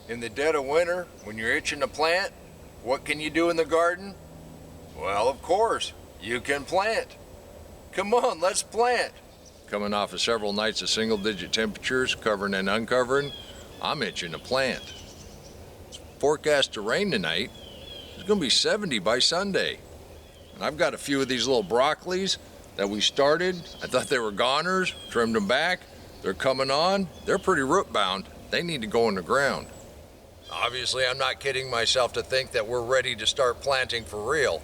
In the dead of winter, when you're itching to plant, what can you do in the garden? Well, of course, you can plant. Come on, let's plant. Coming off of several nights of single-digit temperatures, covering and uncovering, I'm itching to plant. It's forecast to rain tonight. It's going to be 70 by Sunday. And I've got a few of these little broccolis that we started. I thought they were goners, trimmed them back. They're coming on. They're pretty root bound. They need to go in the ground. Obviously, I'm not kidding myself to think that we're ready to start planting for real.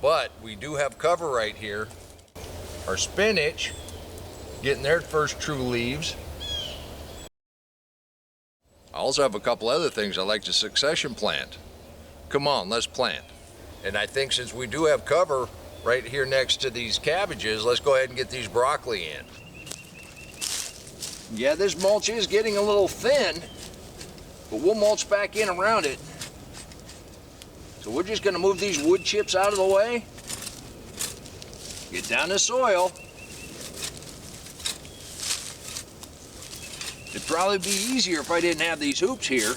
But we do have cover right here. Our spinach, getting their first true leaves. I also have a couple other things I like to succession plant. Come on, let's plant. And I think since we do have cover right here next to these cabbages, let's go ahead and get these broccoli in. Yeah, this mulch is getting a little thin, but we'll mulch back in around it. So we're just gonna move these wood chips out of the way, get down the soil. It'd probably be easier if I didn't have these hoops here.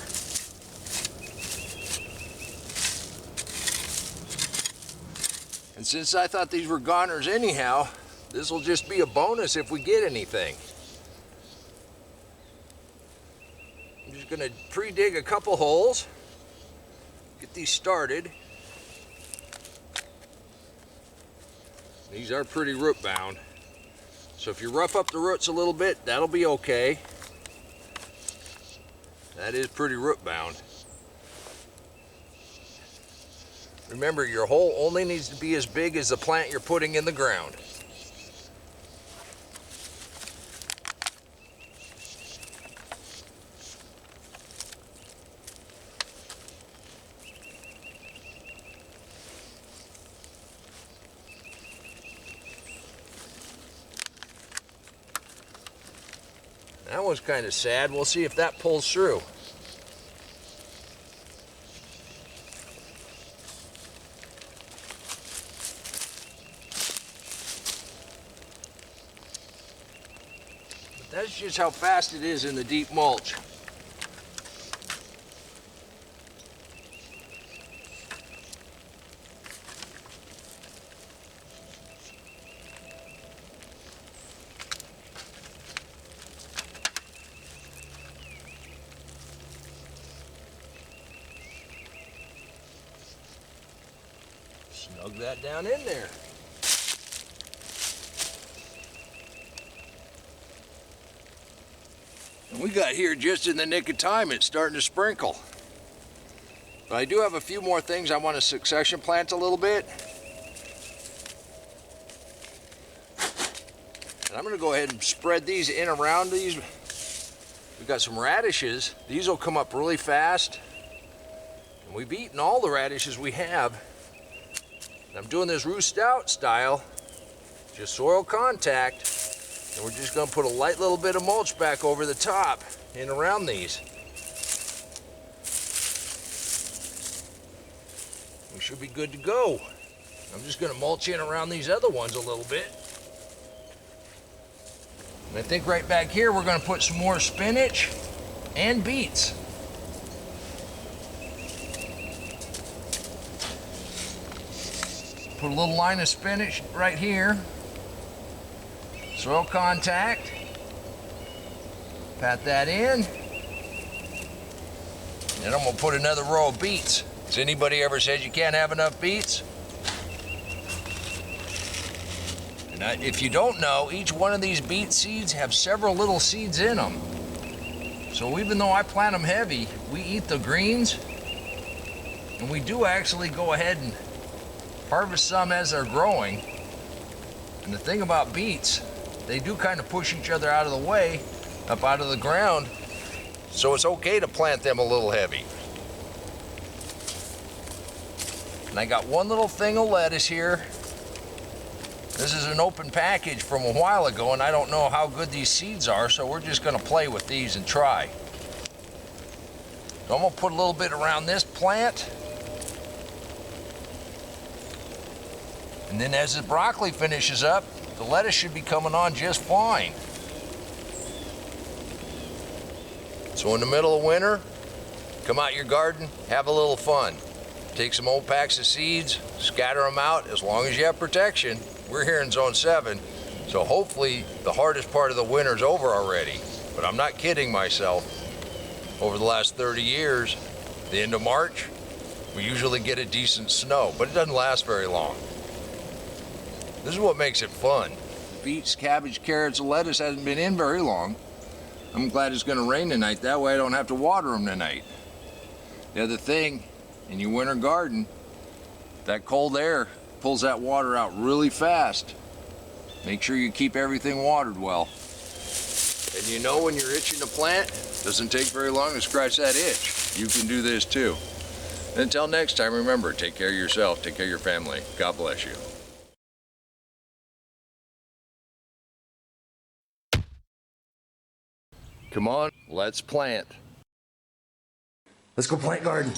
And since I thought these were goners anyhow, this will just be a bonus if we get anything. I'm just gonna pre-dig a couple holes, get these started. These are pretty root bound. So if you rough up the roots a little bit, that'll be okay. That is pretty root bound. Remember, your hole only needs to be as big as the plant you're putting in the ground. That one's kind of sad. We'll see if that pulls through. But that's just how fast it is in the deep mulch. Snug that down in there. And we got here just in the nick of time. It's starting to sprinkle. But I do have a few more things I want to succession plant a little bit. And I'm going to go ahead and spread these in around these. We've got some radishes. These will come up really fast. And we've eaten all the radishes we have. I'm doing this root stout style, just soil contact, and we're just gonna put a light little bit of mulch back over the top and around these. We should be good to go. I'm just gonna mulch in around these other ones a little bit. And I think right back here we're gonna put some more spinach and beets. Put a little line of spinach right here. Soil contact. Pat that in. And I'm gonna put another row of beets. Has anybody ever said you can't have enough beets? And if you don't know, each one of these beet seeds have several little seeds in them. So even though I plant them heavy, we eat the greens. And we do actually go ahead and harvest some as they're growing. And the thing about beets, they do kind of push each other out of the way, up out of the ground, so it's okay to plant them a little heavy. And I got one little thing of lettuce here. This is an open package from a while ago, and I don't know how good these seeds are, so we're just gonna play with these and try. So I'm gonna put a little bit around this plant. And then as the broccoli finishes up, the lettuce should be coming on just fine. So in the middle of winter, Come out your garden, have a little fun. Take some old packs of seeds, scatter them out as long as you have protection. We're here in Zone 7, so hopefully the hardest part of the winter's over already. But I'm not kidding myself. Over the last 30 years, the end of March, we usually get a decent snow, but it doesn't last very long. This is what makes it fun. Beets, cabbage, carrots, and lettuce hasn't been in very long. I'm glad it's gonna rain tonight. That way I don't have to water them tonight. The other thing, in your winter garden, that cold air pulls that water out really fast. Make sure you keep everything watered well. And you know when you're itching to plant, doesn't take very long to scratch that itch. You can do this too. Until next time, remember, take care of yourself, take care of your family. God bless you. Come on, let's plant. Let's go plant garden.